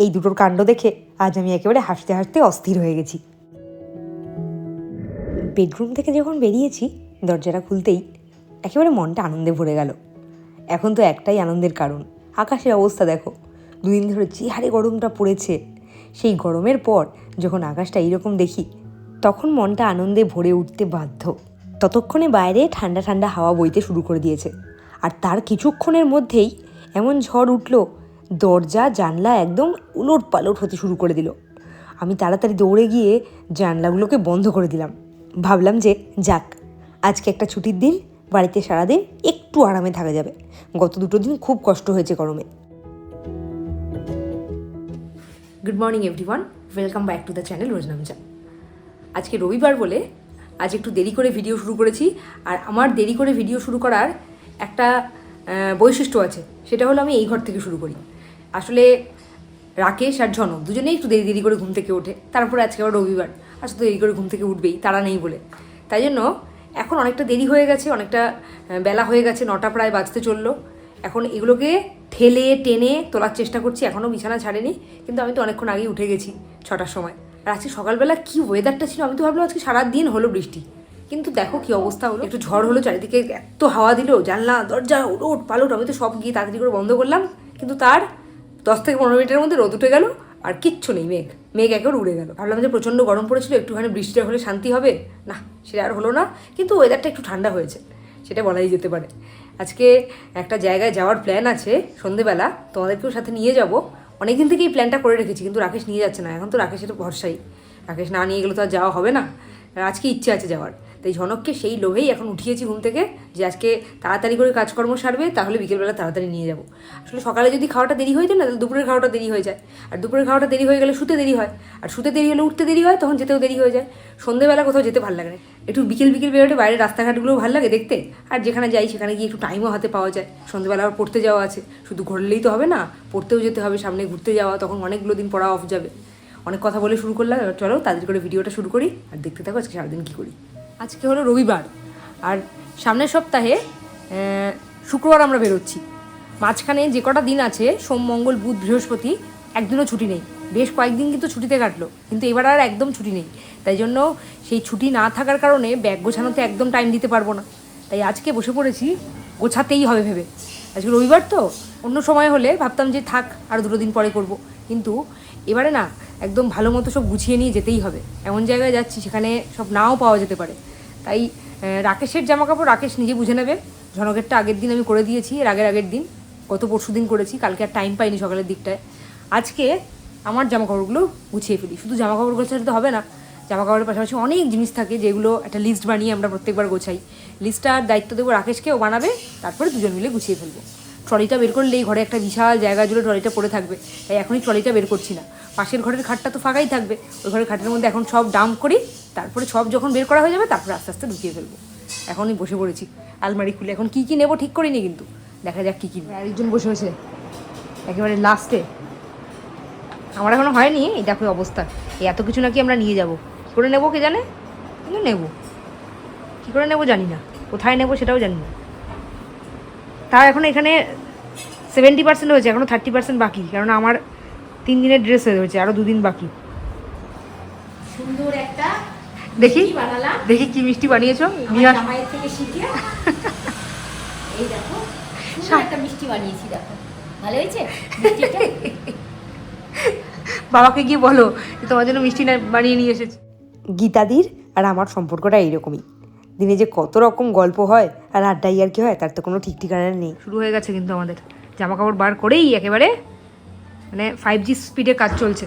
এই দুটোর কাণ্ড দেখে আজ আমি একেবারে হাসতে হাসতে অস্থির হয়ে গেছি। বেডরুম থেকে যখন বেরিয়েছি দরজাটা খুলতেই একেবারে মনটা আনন্দে ভরে গেল। এখন তো একটাই আনন্দের কারণ, আকাশের অবস্থা দেখো। দুদিন ধরে যে হারে গরমটা পড়েছে, সেই গরমের পর যখন আকাশটা এইরকম দেখি তখন মনটা আনন্দে ভরে উঠতে বাধ্য। ততক্ষণে বাইরে ঠান্ডা ঠান্ডা হাওয়া বইতে শুরু করে দিয়েছে, আর তার কিছুক্ষণের মধ্যেই এমন ঝড় উঠল, দরজা জানলা একদম উলট পালট হতে শুরু করে দিল। আমি তাড়াতাড়ি দৌড়ে গিয়ে জানলাগুলোকে বন্ধ করে দিলাম। ভাবলাম যে যাক, আজকে একটা ছুটির দিন, বাড়িতে সারাদিন একটু আরামে থাকা যাবে। গত 2 দিন খুব কষ্ট হয়েছে গরমে। Good morning everyone, welcome back to the channel Roznamcha. আজকে রবিবার বলে আজ একটু দেরি করে ভিডিও শুরু করেছি। আর আমার দেরি করে ভিডিও শুরু করার একটা বৈশিষ্ট্য আছে, সেটা হলো আমি এই ঘর থেকে শুরু করি। আসলে রাকেশ আর ঝনক দুজনেই একটু দেরি করে ঘুম থেকে ওঠে, তারপরে আজকে আবার রবিবার, আসলে তো দেরি করে ঘুম থেকে উঠবেই, তারা নেই বলে। তাই জন্য এখন অনেকটা দেরি হয়ে গেছে, অনেকটা বেলা হয়ে গেছে, 9টা প্রায় বাজতে চললো। এখন এগুলোকে ঠেলে টেনে তোলার চেষ্টা করছি, এখনও বিছানা ছাড়েনি, কিন্তু আমি তো অনেকক্ষণ আগেই উঠে গেছি 6টার সময়। আর আজকে সকালবেলা কী ওয়েদারটা ছিল, আমি তো ভাবলাম আজকে সারাদিন হলো বৃষ্টি, কিন্তু দেখো কী অবস্থা হলো। একটু ঝড় হলো, চারিদিকে এত হাওয়া দিল, জানলা দরজা ওট পালট, আমি তো সব গিয়ে তাড়াতাড়ি করে বন্ধ করলাম, কিন্তু তার 10 থেকে 15 মিনিটের মধ্যে রোদ উঠে গেল, আর কিচ্ছু নেই, মেঘ একেবারে উড়ে গেল। ভাবলাম যে প্রচণ্ড গরম পড়েছিল, একটুখানি বৃষ্টিটা হলে শান্তি হবে, না সেটা আর হলো না। কিন্তু ওয়েদারটা একটু ঠান্ডা হয়েছে, সেটা বলাই যেতে পারে। আজকে একটা জায়গায় যাওয়ার প্ল্যান আছে সন্ধেবেলা, তোমাদেরকেও সাথে নিয়ে যাব। অনেকদিন থেকে এই প্ল্যানটা করে রেখেছি, কিন্তু রাকেশ নিয়ে যাচ্ছে না। এখন তো রাকেশের ভরসাই, রাকেশ না নিয়ে গেলে তো আর যাওয়া হবে না। আজকে ইচ্ছে আছে যাওয়ার, তাই ঝনককে সেই লোভেই এখন উঠিয়েছি ঘুম থেকে, যে আজকে তাড়াতাড়ি করে কাজকর্ম সারবে, তাহলে বিকেলবেলা তাড়াতাড়ি নিয়ে যাব। আসলে সকালে যদি খাওয়াটা দেরি হয়ে যায় না, তাহলে দুপুরের খাওয়াটা দেরি হয়ে যায়, আর দুপুরের খাওয়াটা দেরি হয়ে গেলে শুতে দেরি হয়, আর শুতে দেরি হলে উঠতে দেরি হয়, তখন যেতেও দেরি হয়ে যায়। সন্ধ্যেবেলা কোথাও যেতে ভালো লাগে না, একটু বিকেল বেরোতে বাইরে রাস্তাঘাটগুলোও ভালো লাগে দেখতে, আর যেখানে যাই সেখানে গিয়ে একটু টাইমও হাতে পাওয়া যায়। সন্ধ্যেবেলা আবার পড়তে যাওয়া আছে, শুধু ঘুরলেই তো হবে না, পড়তেও যেতে হবে, সামনে ঘুরতে যাওয়া, তখন অনেকগুলো দিন পড়া অফ যাবে। অনেক কথা বলে শুরু করলাম, চলো তাদের করে ভিডিওটা শুরু করি, আর দেখতে থাকো আজকে সারাদিন কী করি। আজকে হলো রবিবার, আর সামনের সপ্তাহে শুক্রবার আমরা বেরোচ্ছি। মাঝখানে যে কটা দিন আছে, সোম মঙ্গল বুধ বৃহস্পতি, একদিনও ছুটি নেই। বেশ কয়েকদিন কিন্তু ছুটিতে কাটলো, কিন্তু এবার আর একদম ছুটি নেই। তাই জন্য সেই ছুটি না থাকার কারণে ব্যাগ গোছানোতে একদম টাইম দিতে পারবো না। তাই আজকে বসে পড়েছি, গোছাতেই হবে ভেবে। আজকে রবিবার তো, অন্য সময় হলে ভাবতাম যে থাক আর 2 দিন পরে করব, কিন্তু এবারে না, একদম ভালো মতো সব গুছিয়ে নিয়ে যেতেই হবে। এমন জায়গায় যাচ্ছি সেখানে সব নাও পাওয়া যেতে পারে। তাই রাকেশের জামাকাপড় রাকেশ নিজে বুঝে নেবে। ঝনকেরটা আগের দিন আমি করে দিয়েছি, এর আগের দিন, গত পরশু দিন করেছি, কালকে আর টাইম পাইনি সকালের দিকটায়। আজকে আমার জামাকাপড়গুলো গুছিয়ে ফেলি। শুধু জামাকাপড় গোছাতে হবে না, জামাকাপড়ের পাশাপাশি অনেক জিনিস থাকে যেগুলো একটা লিস্ট বানিয়ে আমরা প্রত্যেকবার গোছাই। লিস্টটার দায়িত্ব দেবো রাকেশকে, ও বানাবে, তারপরে দুজন মিলে গুছিয়ে ফেলবো। ট্রলিটা বের করলেই ঘরে একটা বিশাল জায়গা জুড়ে ট্রলিটা পড়ে থাকবে, তাই এখনই ট্রলিটা বের করছি না। পাশের ঘরের খাটটা তো ফাঁকাই থাকবে, ওই ঘরের খাটের মধ্যে এখন সব ডাম্প করি, তারপরে সব যখন বের করা হয়ে যাবে তারপরে আস্তে আস্তে ঢুকিয়ে ফেলবো। এখনই বসে পড়েছি আলমারি খুলে, এখন কী কী নেবো ঠিক করিনি, কিন্তু দেখা যাক কী কী। আরেকজন বসে বসে একেবারে লাস্টে, আমার এখনও হয়নি। এই দেখো অবস্থা, এই এত কিছু নাকি আমরা নিয়ে যাবো, কী করে নেবো কে জানে, কিন্তু নেবো, কী করে নেবো জানি না, কোথায় নেবো সেটাও জানি না। তার এখন এখানে 70% হয়েছে, এখনও 30% বাকি, কারণ আমার 3 দিনের ড্রেস হয়ে হয়েছে, আরও 2 দিন বাকি। সুন্দর একটা দেখি বানালাম, দেখি কি মিষ্টি বানিয়েছো। জামাইয়ের থেকে শিখে এই দেখো সুন্দর একটা মিষ্টি বানিয়েছি, দেখো ভালো হয়েছে মিষ্টিটা। বাবাকে গিয়ে বলো যে তোমার জন্য মিষ্টি না বানিয়ে নিয়ে এসেছি। গীতাদির আর আমার সম্পর্কটা এইরকমই, দিনে যে কত রকম গল্প হয় আর আড্ডাই আর কি হয়, তার তো কোনো ঠিক ঠিকানা নেই। শুরু হয়ে গেছে কিন্তু আমাদের জামা কাপড় বার করেই একেবারে মানে 5G স্পিডে কাজ চলছে।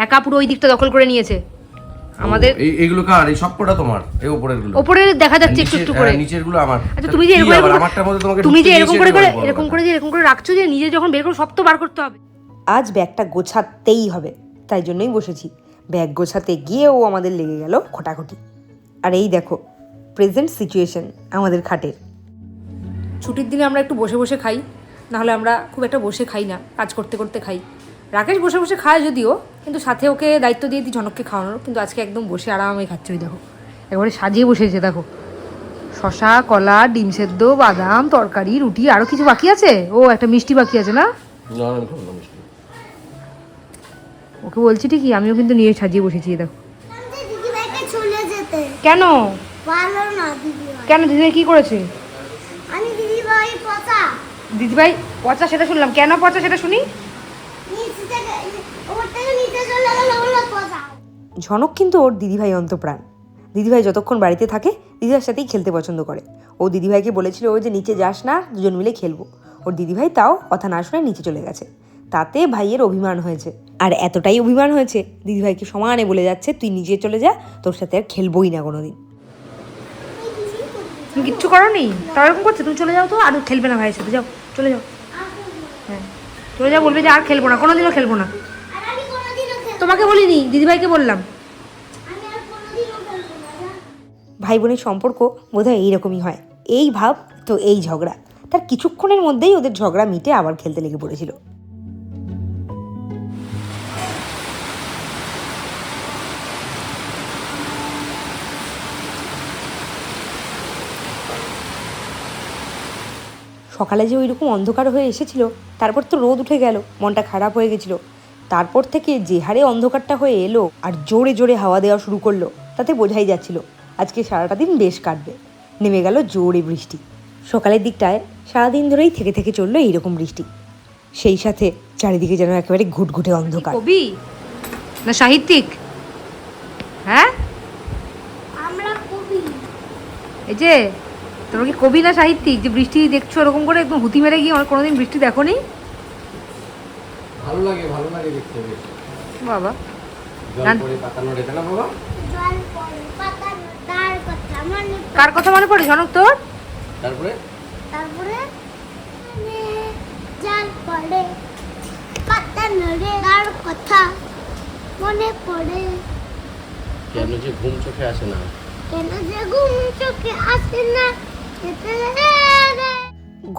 একা পুরো ওই দিকটা দখল করে নিয়েছে আমাদের। এইগুলো কার? এই সবকটা তোমার? এই উপরেরগুলো? উপরে দেখা যাচ্ছে একটু একটু করে, নিচেরগুলো আমার। আচ্ছা তুমি যে এরকম করে রাখছো, যে নিজে যখন বের করো সব তো বার করতে হবে। আজ ব্যাগটা গোছাতেই হবে, তাই জন্যই বসেছি। ব্যাগ গোছাতে গিয়েও আমাদের লেগে গেল খোটাখুটি। আর এই দেখো প্রেজেন্ট সিচুয়েশন আমাদের খাটের। ছুটির দিনে আমরা একটু বসে বসে খাই, নাহলে আমরা খুব একটা বসে খাই না, কাজ করতে করতে খাই। রাকেশ বসে বসে খায় যদিও, কিন্তু সাথে ওকে দায়িত্ব দিয়ে দিই ঝনককে খাওয়ানোর, কিন্তু আজকে একদম বসে আরামে খাচ্ছে। ওই দেখো একবারে সাজিয়ে বসেছে, দেখো শশা, কলা, ডিম সেদ্ধ, বাদাম, তরকারি, রুটি, আরও কিছু বাকি আছে। ও একটা মিষ্টি বাকি আছে না, না আমি খাবো না মিষ্টি। ওকে বলছি ঠিকই, আমিও কিন্তু নিয়ে সাজিয়ে বসেছি, দেখো। দিদিভাইকে চলে যেতে কেন ভালো না দিদিভাই। কেন দিদিভাই কি করেছে? আমি দিদিভাই পচা দিদিভাই পচা সেটা শুনলাম, কেন পচা সেটা শুনি। নিচে থেকে ওর থেকে নিচে চলে গেল বলে পচা। ঝনক কিন্তু ওর দিদিভাই অন্তপ্রাণ। দিদিভাই যতক্ষণ বাড়িতে থাকে দিদিভাইয়ের সাথেই খেলতে পছন্দ করে। ও দিদিভাইকে বলেছিল ও যে নিচে যাস না, দুজন মিলে খেলবো। ওর দিদিভাই তাও কথা না শুনে নিচে চলে গেছে। তাতে ভাইয়ের অভিমান হয়েছে, আর এতটাই অভিমান হয়েছে দিদিভাইকে সমানে বলে যাচ্ছে তুই নিচে চলে যা, তোর সাথে আর খেলবোই না কোনোদিন। তুমি কিচ্ছু করো নি, তাও এরকম করছে, তুমি চলে যাও তো, আর খেলবে না ভাইয়ের সাথে, যাও চলে যাও। হ্যাঁ চলে যাও, বলবে যে আর খেলবো না, কোনোদিনও খেলবো না। আর আমি কোনোদিনও খেলবো তোমাকে বলিনি, দিদিভাইকে বললাম। আমি আর কোনোদিনও খেলবো না। ভাই বোনের সম্পর্ক বোধহয় এইরকমই হয়, এই ভাব তো এই ঝগড়া। তার কিছুক্ষণের মধ্যেই ওদের ঝগড়া মিটে আবার খেলতে লেগে পড়েছিল। সকালে যে ওইরকম অন্ধকার হয়ে এসেছিল, তারপর তো রোদ উঠে গেল, মনটা খারাপ হয়ে গেছিল। তারপর থেকে যে হারে অন্ধকারটা হয়ে এলো আর জোরে জোরে হাওয়া দেওয়া শুরু করলো, তাতে বোঝাই যাচ্ছিল আজকে সারাটা দিন বেশ কাটবে। নেমে গেল জোরে বৃষ্টি। সকালের দিকটায় সারাদিন ধরেই থেকে থেকে চললো এইরকম বৃষ্টি, সেই সাথে চারিদিকে যেন একেবারে ঘুটঘুটে অন্ধকার। কবি না সাহিত্যিক? হ্যাঁ আমরা কবি। এই যে তোমরা কি কবি না সাহিত্যিক যে বৃষ্টি দেখছো এরকম করে একদম হুতি মেরে গিয়ে? আমার কোনোদিন বৃষ্টি দেখো নি? ভালো লাগে দেখতে বেশ। বাবা জল পড়ে পাতা নড়ে, তাই না বাবা? জল পড়ে পাতা তার কথা মনে কার কথা মনে পড়ে ঝনক তোর? তারপরে তারপরে মানে জল পড়ে পাতা নড়ে তার কথা মনে পড়ে। কেন যে ঘুম চোখে আসে না? কেন যে ঘুম চোখে আসে না?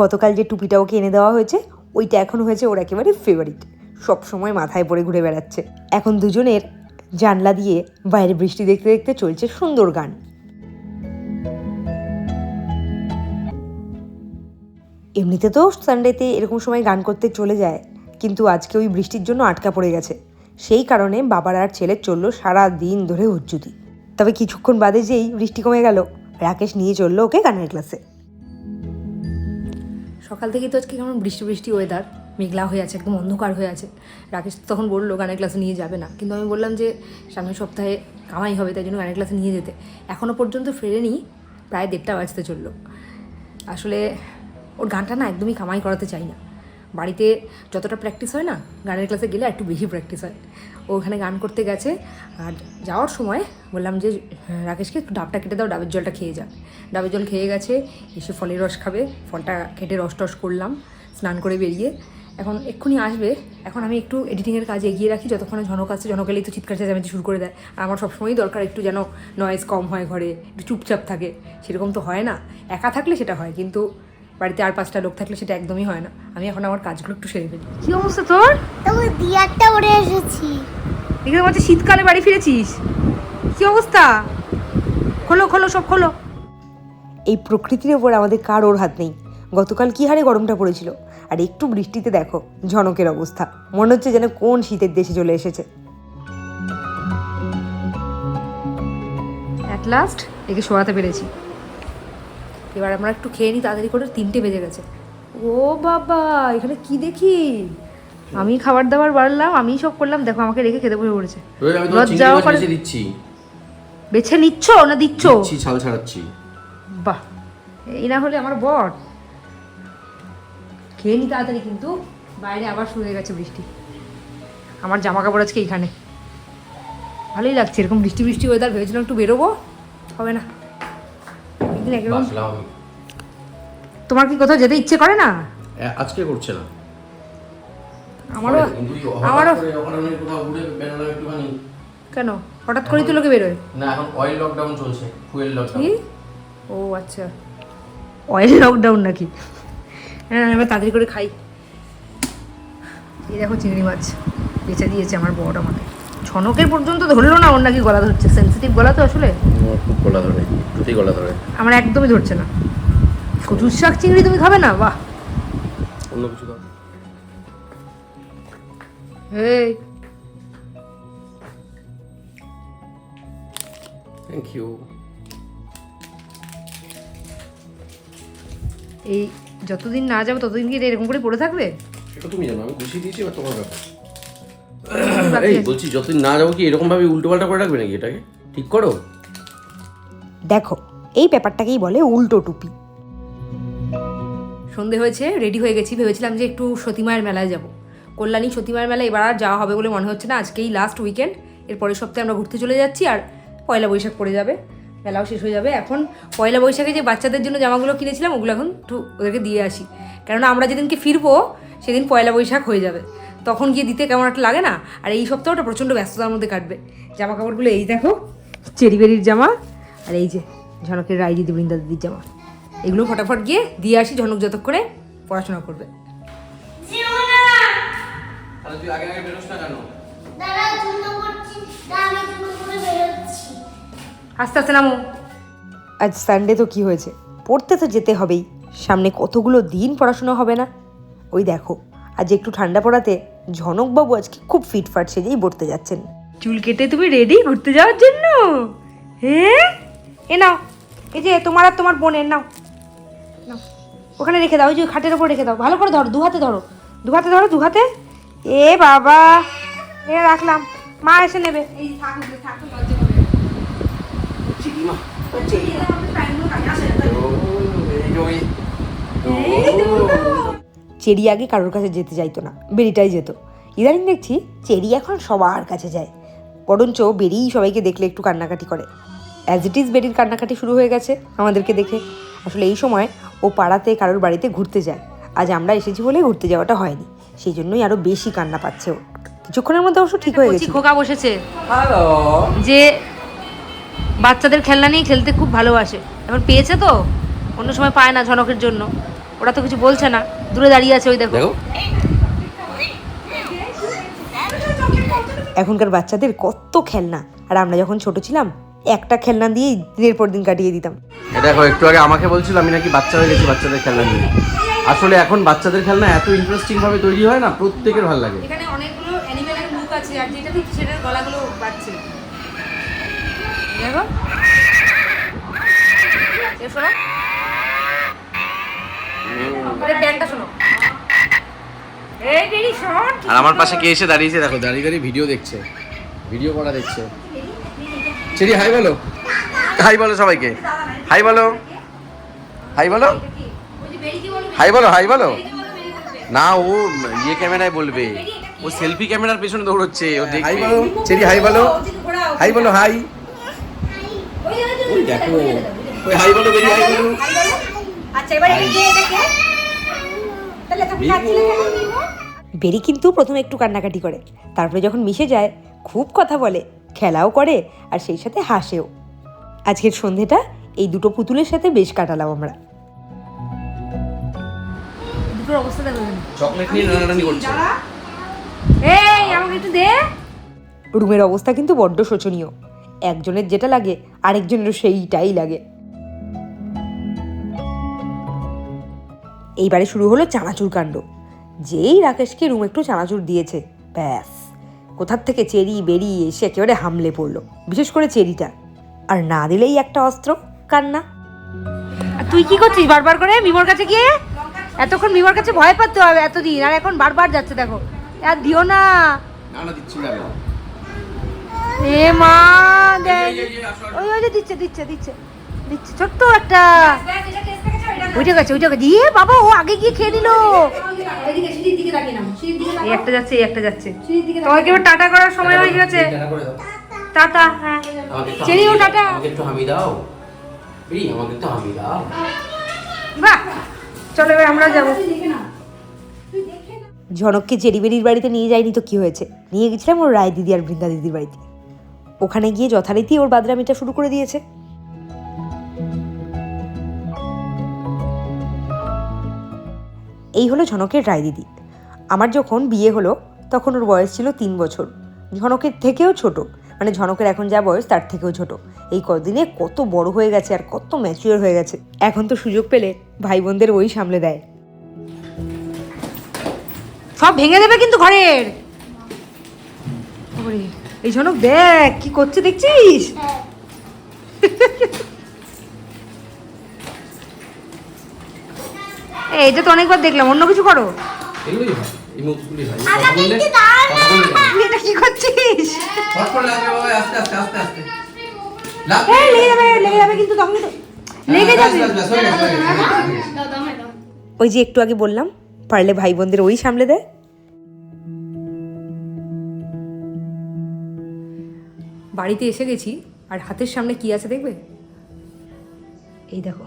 গতকাল যে টুপিটা ওকে এনে দেওয়া হয়েছে, ওইটা এখন হয়েছে ওর একেবারে ফেভারিট, সব সময় মাথায় পরে ঘুরে বেড়াচ্ছে। এখন দুজনের জানলা দিয়ে বাইরে বৃষ্টি দেখতে দেখতে চলছে সুন্দর গান। এমনিতে তো সানডেতে এরকম সময় গান করতে চলে যায়, কিন্তু আজকে ওই বৃষ্টির জন্য আটকা পড়ে গেছে। সেই কারণে বাবার আর ছেলের চললো সারা দিন ধরে হুজ্জুতি। তবে কিছুক্ষণ বাদে যেই বৃষ্টি কমে গেল, রাকেশ নিয়ে চললো ওকে গানের ক্লাসে। সকাল থেকে তো আজকে কেমন বৃষ্টি বৃষ্টি ওয়েদার, মেঘলা হয়ে আছে, একদম অন্ধকার হয়ে আছে। রাকেশ তখন বললো গানের ক্লাসে নিয়ে যাবে না, কিন্তু আমি বললাম যে সামনের সপ্তাহে কামাই হবে, তাই জন্য গানের ক্লাসে নিয়ে যেতে। এখনও পর্যন্ত ফেরেনি, প্রায় 1:30 বাজতে চললো। আসলে ওর গানটা না একদমই কামাই করাতে চাই না। বাড়িতে যতটা প্র্যাকটিস হয় না, গানের ক্লাসে গেলে একটু বেশি প্র্যাকটিস হয়। ও ওখানে গান করতে গেছে, আর যাওয়ার সময় বললাম যে রাকেশকে একটু ডাবটা কেটে দাও, ডাবের জলটা খেয়ে যাক। ডাবের জল খেয়ে গেছে, এসে ফলের রস খাবে, ফলটা কেটে রস টস করলাম, স্নান করে বেরিয়ে এখন এক্ষুনি আসবে। এখন আমি একটু এডিটিংয়ের কাজে এগিয়ে রাখি, যতক্ষণে ঝনক আসছে। ঝনক এলেই তো চিৎকার চেঁচামেচি শুরু করে দেয়, আর আমার সবসময়ই দরকার একটু যেন নয়েজ কম হয়, ঘরে একটু চুপচাপ থাকে। সেরকম তো হয় না, একা থাকলে সেটা হয়, কিন্তু বাড়িতে আর 5টা লোক থাকলে সেটা একদমই হয় না। আমি এখন আমার কাজগুলো একটু সেরে ফেলি। কী অবস্থা তোর? তবে দিয়ারটা উড়ে এসেছি। এখানে বলছে শীতকালে বাড়ি ফিরেছিস, কী অবস্থা? খোলো খোলো সব খোলো। এই প্রকৃতির ওপর আমাদের কারোর হাত নেই। গতকাল কী হারে গরমটা পড়েছিল, আর একটু বৃষ্টিতে দেখো ঝনকের অবস্থা, মনে হচ্ছে যেন কোন শীতের দেশে চলে এসেছে। অ্যাট লাস্ট একে শোয়াতে পেরেছি। এবার আমরা একটু খেয়ে নিই তাড়াতাড়ি করে, 3টে বেজে গেছে। ও বাবা, এখানে কি দেখি? আমি খাবার দাবার বাড়লাম, আমি সব করলাম, দেখো আমাকে রেখে খেতে বসে পড়েছে। লজ্জাও করে। দিচ্ছি, বেছে নিচ্ছ না দিচ্ছ? ছাল ছাড়াচ্ছি। বাহ, এই না হলে আমার বর। খেয়ে নি তাড়াতাড়ি, কিন্তু বাইরে আবার শুরু হয়ে গেছে বৃষ্টি। আমার জামা কাপড় আজকে এইখানে, ভালোই লাগছে এরকম বৃষ্টি বৃষ্টি ওয়েদার। ভেবেছিলাম একটু বেরোবো, হবে না। একদিন একরকম। তোমার কি কোথাও যেতে ইচ্ছে করে না? আজকে করছে না আমারও। কেন হঠাৎ করেই তো লোকে বেরোয় না? এখন অয়েল লকডাউন চলছে, ফুয়েল লকডাউন। ও আচ্ছা, অয়েল লকডাউন নাকি? হ্যাঁ, এবার তাড়াতাড়ি করে খাই। এই দেখো চিংড়ি মাছ বেচে দিয়েছে আমার বড় আমাকে। ছনকের পর্যন্ত ধরলো না, ওর নাকি গলা ধরছে, সেন্সিটিভ গলা তো আসলে। খুব গলা ধরে, দুটি গলা ধরে। আমার একদমই ধরছে না। কচুর শাক চিংড়ি তুমি খাবে না? বাহ, অন্য কিছু খাও। এই থ্যাংক ইউ। এই যতদিন না যাবো ততদিন কি এটা এরকম করে পড়ে থাকবে? এটা তুমি জানো, আমি গুছিয়ে দিয়েছি, এবার তোমার ব্যাপার। এই বলছি যতদিন না যাবো কি এরকম ভাবে উল্টো পাল্টা করে রাখবে নাকি? এটাকে ঠিক করো। দেখো এই ব্যাপারটাকেই বলে উল্টো টুপি। সন্ধে হয়েছে, রেডি হয়ে গেছি। ভেবেছিলাম যে একটু সতীমায়ের মেলায় যাব। কল্যাণী সতীমায়ের মেলায় এবার আর যাওয়া হবে বলে মনে হচ্ছে না। আজকেই লাস্ট উইকেন্ড, এর পরের সপ্তাহে আমরা ঘুরতে চলে যাচ্ছি। আর পয়লা বৈশাখ পড়ে যাবে, মেলাও শেষ হয়ে যাবে। এখন পয়লা বৈশাখে যে বাচ্চাদের জন্য জামাগুলো কিনেছিলাম ওগুলো এখন একটু ওদেরকে দিয়ে আসি, কেননা আমরা যেদিনকে ফিরবো সেদিন পয়লা বৈশাখ হয়ে যাবে। তখন গিয়ে দিতে কেমন একটা লাগে না। আর এই সপ্তাহটা প্রচণ্ড ব্যস্ততার মধ্যে কাটবে। জামা কাপড়গুলো এই দেখো, চেরি বেরির জামা, আর এই যে ঝনকের রায় দিদি, বৃন্দা দিদির জামা। এগুলো ফটাফট গিয়ে দিয়ে আসি, ঝনক যতক্ষণে পড়াশোনা করবে। তাহলে তুই আগে আগে বেরোস না কেন? দাদা জন্য করছি, আমি জন্য করে বেরোচ্ছি। আস্তে আস্তে নামো। আজ সানডে তো কি হয়েছে, পড়তে তো যেতে হবেই। সামনে কতগুলো দিন পড়াশোনা হবে না। ওই দেখো আজ একটু ঠান্ডা পড়াতে ঝনকবাবু আজকে খুব ফিটফাট সেজেই পড়তে যাচ্ছেন। চুল কেটে তুমি রেডি ঘুরতে যাওয়ার জন্য? হ্যাঁ, এ নাও, এই যে তোমার আর তোমার বোনের নাও, নাও ওখানে রেখে দাও, ওই যে খাটের ওপর রেখে দাও। ভালো করে ধরো, দু হাতে ধরো, দু হাতে ধরো, দু হাতে। এ বাবা, এ রাখলাম, মা এসে নেবে। এই চেরি আগে কারোর কাছে যেতে চাইতো না, বেরিটাই যেত। ইদানিং দেখছি চেরি এখন সবার কাছে যায়, বরঞ্চ বেরিয়েই সবাইকে দেখলে একটু কান্নাকাটি করে। অ্যাজ ইট ইজ বেরির কান্নাকাটি শুরু হয়ে গেছে আমাদেরকে দেখে। আসলে এই সময় ও পাড়াতে কারোর বাড়িতে ঘুরতে যায়। আজ আমরা এসেছি বলে ঘুরতে যাওয়াটা হয়নি, সেই জন্যই আরো বেশি কান্না পাচ্ছে ও। কিছুক্ষণের মধ্যে অবশ্য ঠিক হয়ে গেছে। খোকা বসেছে যে বাচ্চাদের খেলনা নিয়ে খেলতে খুব ভালোবাসে, এখন পেয়েছে তো, অন্য সময় পায় না ঝনকের জন্য। ওরা তো কিছু বলছে না, দূরে দাঁড়িয়ে আছে, ওই দেখো। এখনকার বাচ্চাদের কত খেলনা, আর আমরা যখন ছোট ছিলাম একটা খেলনা দিয়েই দিনের পর দিন কাটিয়ে দিতাম। দেখো একটু আগে আমাকে বলছিল আমি নাকি বাচ্চা হয়ে গেছি বাচ্চাদের খেলনা নিয়ে। আসলে এখন বাচ্চাদের খেলনা এত ইন্টারেস্টিং ভাবে তৈরি হয় না, প্রত্যেকের ভালো লাগে। এখানে অনেকগুলো অ্যানিমেলের মুখ আছে, আর যেটা ঠিক সেটার গলাগুলো বাজছে। দেখো, শোনো, ব্যাংকটা শোনো। এই বেরি শোন। আর আমার পাশে কে এসে দাঁড়িয়েছে দেখো, দাঁড়িয়ে দাঁড়িয়ে ভিডিও দেখছে, ভিডিও করা দেখছে। চেরি হাই বলো, হাই বলো সবাইকে, হাই বলো, হাই বলো, হাই বলো, হাই বলো। না ও ইয়ে ক্যামেরায় বলবে, ও সেলফি ক্যামেরার পেছনে দৌড়চ্ছে, ও দেখবে। হাই বলো চেরি, হাই বলো, হাই বলো, হাই। ওই দেখো, ওই হাই বলো বেরি, হাই বলো। আচ্ছা এবার এটাকে তাহলে তুমি নাচছিলে কেন? বেরি কিন্তু প্রথমে একটু কান্নাকাটি করে, তারপরে যখন মিশে যায় খুব কথা বলে, খেলাও করে, আর সেই সাথে হাসেও। আজকের সন্ধেটা এই দুটো পুতুলের সাথে বেশ কাটালাম আমরা। দুটোর অবস্থা দেখো, চকলেট নিয়ে নানানানি করছে। এই আমাকে একটু দে। রুমের অবস্থা কিন্তু বড্ড শোচনীয়, একজনের যেটা লাগে আরেকজনেরও সেইটাই লাগে। এইবারে শুরু হলো চানাচুর কাণ্ড। যেই রাকেশকে রুম একটু চানাচুর দিয়েছে, ব্যাস কোথার থেকে চেরি বেরিয়ে এসে একেবারে হামলে পড়লো, বিশেষ করে চেরিটা। আর না দিলেই একটা অস্ত্র, কান্না। আর তুই কি করছিস বারবার করে মিমোর কাছে গিয়ে? এতক্ষণ মিমোর কাছে ভয় পাতে হবে এতদিন, আর এখন বারবার যাচ্ছে। দেখো, আর দিও না। না না দিচ্ছি না। এ মা দেখ, ওই ওই যে দিচ্ছে দিচ্ছে দিচ্ছে দিচ্ছে, ছোট্ট একটা। ওইটা গেছে, ওইটা গেছে। ইয়ে বাবা, ও আগে গিয়ে খেয়ে নিল। এই একটা যাচ্ছে, এই একটা যাচ্ছে। তোমাকে এবার টাটা করার সময় হয়ে গেছে। টাটা। হ্যাঁ চেরি, ও টাটা। আমাকে একটু হামি দাও বেরি, আমাকে একটু হামি দাও। বাহ, চলো এবার আমরা যাবো। ঝনককে চেরি বেরির বাড়িতে নিয়ে যায়নি তো কি হয়েছে, নিয়ে গেছিলাম ওর রায় দিদি আর বৃন্দা দিদির বাড়িতে। ওখানে গিয়ে যথারীতি ওর বাদরামিটা শুরু করে দিয়েছে। এই হলো ঝনকের রায় দিদি। আমার যখন বিয়ে হলো তখন ওর বয়স ছিল 3 বছর, ঝনকের থেকেও ছোট। মানে ঝনকের এখন যা বয়স তার থেকেও ছোট। এই কদিনে কত বড় হয়ে গেছে আর কত ম্যাচিওর হয়ে গেছে। এখন তো সুযোগ পেলে ভাই বোনদের ওই সামলে দেয়। সব ভেঙে দেবে কিন্তু ঘরের। ওরে, এই ঝনক দেখ কি করছে দেখছিস? হ্যাঁ। এইটা তো অনেকবার দেখলাম, অন্য কিছু করো। এগুলোই হয়, ইমোটসগুলোই হয়। আমাকে কথা বললে একটু দাও না। কথা বললে যাবে। তুই এটা কি করছিস? ফট করে লাগবে বাবা, আস্তে আস্তে আস্তে আস্তে লাগবে। হ্যাঁ লেগে যাবে কিন্তু তখন তো লেগে যাবে। ব্যাস, ব্যাস, হয়ে গেছে, হয়ে গেছে, হয়ে গেছে। দাও দাও দাও। ওই যে একটু আগে বললাম, পারলে ভাই বোনদের ওই সামলে দেয়। বাড়িতে এসে গেছি আর হাতের সামনে কি আছে দেখবে? এই দেখো,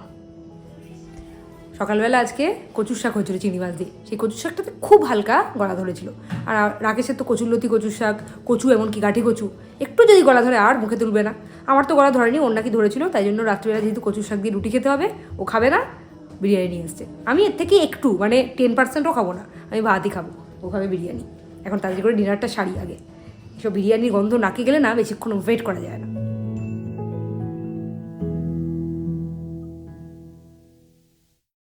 সকালবেলা আজকে কচুর শাক হয়েছিল চিংড়ি মাছ দিয়ে। সেই কচুর শাকটাতে খুব হালকা গলা ধরেছিল। আর রাকেশের তো কচুরলতি কচুর শাক, কচু এমনকি গাঠি কচু, একটু যদি গলা ধরে আর মুখে তুলবে না। আমার তো গলা ধরেনি, ওর নাকি ধরেছিল, তাই জন্য রাত্রিবেলা যেহেতু কচুর শাক দিয়ে রুটি খেতে হবে, ও খাবে না, বিরিয়ানি নিয়ে এসছে। আমি এর থেকে একটু মানে 10%ও খাবো না, আমি ভাতই খাবো, ও খাবে বিরিয়ানি। এখন তাড়াতাড়ি করে ডিনারটা সারি আগে। এসব বিরিয়ানির গন্ধ নাকে গেলে না বেশিক্ষণ ওয়েট করা যায় না।